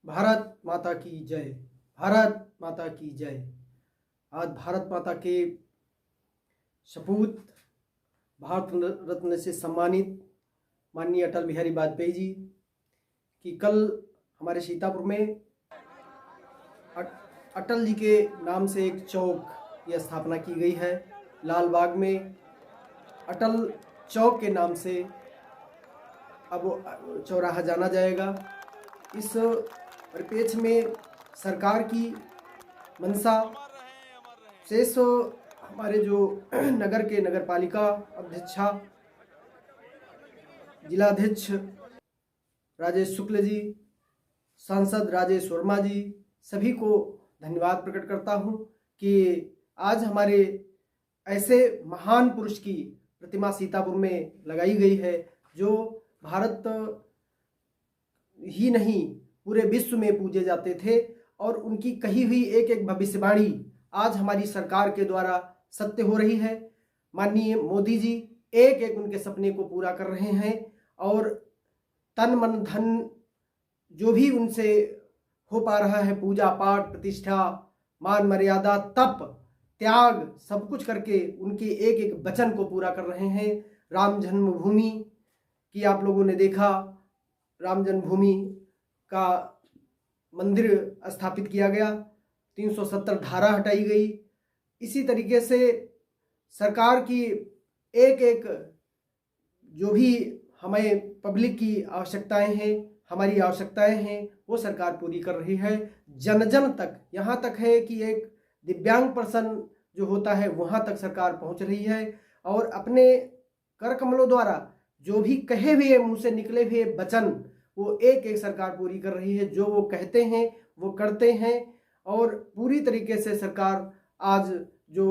भारत माता की जय। भारत माता की जय। आज भारत माता के सपूत, भारत रत्न से सम्मानित माननीय अटल बिहारी वाजपेयी जी की कल हमारे सीतापुर में अटल जी के नाम से एक चौक की स्थापना की गई है। लाल बाग में अटल चौक के नाम से अब चौराहा जाना जाएगा। इस परिप्रेक्ष्य में सरकार की मंशा शेष हमारे जो नगर के नगर पालिका अध्यक्षा, जिलाध्यक्ष राजेश शुक्ल जी, सांसद राजेश वर्मा जी, सभी को धन्यवाद प्रकट करता हूं कि आज हमारे ऐसे महान पुरुष की प्रतिमा सीतापुर में लगाई गई है जो भारत ही नहीं पूरे विश्व में पूजे जाते थे और उनकी कही हुई एक एक भविष्यवाणी आज हमारी सरकार के द्वारा सत्य हो रही है। माननीय मोदी जी एक एक उनके सपने को पूरा कर रहे हैं और तन मन धन जो भी उनसे हो पा रहा है, पूजा पाठ, प्रतिष्ठा, मान मर्यादा, तप, त्याग, सब कुछ करके उनके एक एक वचन को पूरा कर रहे हैं। राम जन्मभूमि की आप लोगों ने देखा, राम जन्मभूमि का मंदिर स्थापित किया गया, 370 धारा हटाई गई। इसी तरीके से सरकार की एक एक जो भी हमें पब्लिक की आवश्यकताएं हैं, हमारी आवश्यकताएं हैं, वो सरकार पूरी कर रही है। जन जन तक, यहाँ तक है कि एक दिव्यांग पर्सन जो होता है वहाँ तक सरकार पहुँच रही है और अपने कर कमलों द्वारा जो भी कहे हुए मुँह से निकले हुए वचन वो एक एक सरकार पूरी कर रही है। जो वो कहते हैं वो करते हैं और पूरी तरीके से सरकार आज जो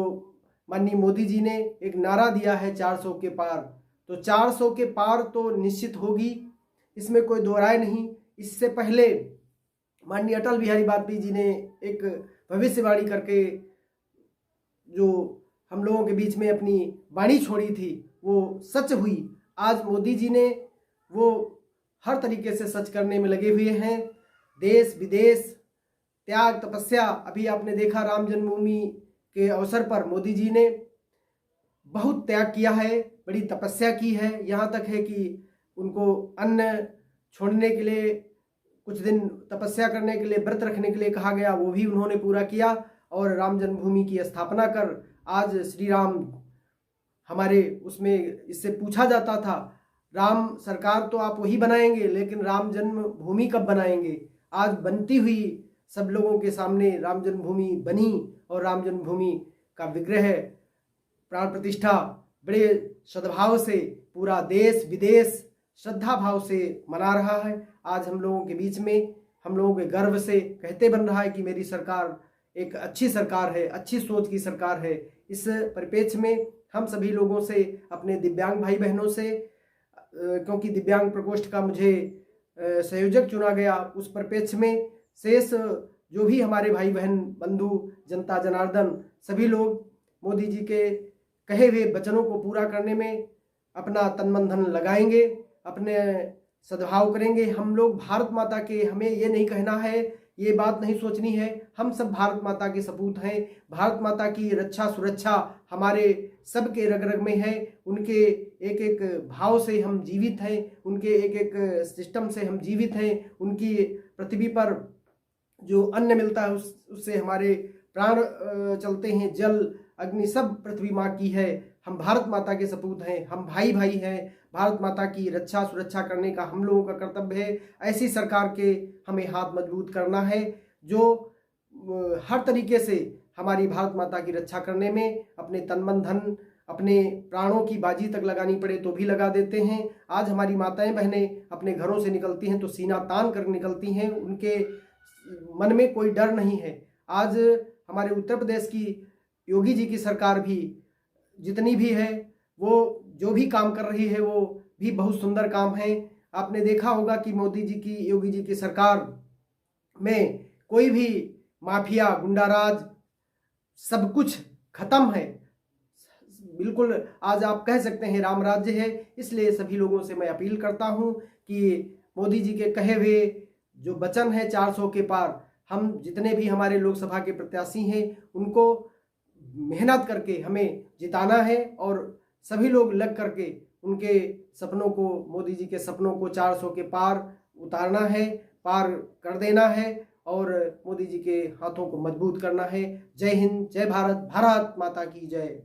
माननीय मोदी जी ने एक नारा दिया है 400 के पार, तो 400 के पार तो निश्चित होगी, इसमें कोई दो राय नहीं। इससे पहले माननीय अटल बिहारी वाजपेयी जी ने एक भविष्यवाणी करके जो हम लोगों के बीच में अपनी वाणी छोड़ी थी वो सच हुई। आज मोदी जी ने वो हर तरीके से सच करने में लगे हुए हैं। देश विदेश, त्याग, तपस्या, अभी आपने देखा राम जन्मभूमि के अवसर पर मोदी जी ने बहुत त्याग किया है, बड़ी तपस्या की है। यहाँ तक है कि उनको अन्न छोड़ने के लिए, कुछ दिन तपस्या करने के लिए, व्रत रखने के लिए कहा गया, वो भी उन्होंने पूरा किया और राम जन्मभूमि की स्थापना कर आज श्री राम हमारे उसमें, इससे पूछा जाता था राम सरकार तो आप वही बनाएंगे लेकिन राम जन्मभूमि कब बनाएंगे। आज बनती हुई सब लोगों के सामने राम जन्मभूमि बनी और राम जन्मभूमि का विग्रह प्राण प्रतिष्ठा बड़े सद्भाव से पूरा देश विदेश श्रद्धा भाव से मना रहा है। आज हम लोगों के बीच में, हम लोगों के गर्व से कहते बन रहा है कि मेरी सरकार एक अच्छी सरकार है, अच्छी सोच की सरकार है। इस परिप्रेक्ष्य में हम सभी लोगों से, अपने दिव्यांग भाई बहनों से, क्योंकि दिव्यांग प्रकोष्ठ का मुझे संयोजक चुना गया, उस परिप्रेक्ष्य में शेष जो भी हमारे भाई बहन बंधु जनता जनार्दन सभी लोग मोदी जी के कहे हुए वचनों को पूरा करने में अपना तन मन धन लगाएंगे, अपने सद्भाव करेंगे। हम लोग भारत माता के, हमें ये नहीं कहना है, ये बात नहीं सोचनी है, हम सब भारत माता के सपूत हैं। भारत माता की रक्षा सुरक्षा हमारे सबके रग रग में है। उनके एक एक भाव से हम जीवित हैं, उनके एक एक सिस्टम से हम जीवित हैं। उनकी पृथ्वी पर जो अन्न मिलता है उससे हमारे प्राण चलते हैं। जल अग्नि सब पृथ्वी माँ की है। हम भारत माता के सपूत हैं, हम भाई भाई हैं। भारत माता की रक्षा सुरक्षा करने का हम लोगों का कर्तव्य है। ऐसी सरकार के हमें हाथ मजबूत करना है जो हर तरीके से हमारी भारत माता की रक्षा करने में अपने तन मन धन, अपने प्राणों की बाजी तक लगानी पड़े तो भी लगा देते हैं। आज हमारी माताएं बहनें अपने घरों से निकलती हैं तो सीना तान कर निकलती हैं, उनके मन में कोई डर नहीं है। आज हमारे उत्तर प्रदेश की योगी जी की सरकार भी जितनी भी है वो जो भी काम कर रही है वो भी बहुत सुंदर काम है। आपने देखा होगा कि मोदी जी की, योगी जी की सरकार में कोई भी माफिया गुंडाराज सब कुछ खत्म है, बिल्कुल आज आप कह सकते हैं राम राज्य है। इसलिए सभी लोगों से मैं अपील करता हूं कि मोदी जी के कहे हुए जो वचन है 400 के पार, हम जितने भी हमारे लोकसभा के प्रत्याशी हैं उनको मेहनत करके हमें जिताना है और सभी लोग लग करके उनके सपनों को, मोदी जी के सपनों को 400 के पार उतारना है, पार कर देना है और मोदी जी के हाथों को मजबूत करना है। जय हिंद, जय भारत, भारत माता की जय।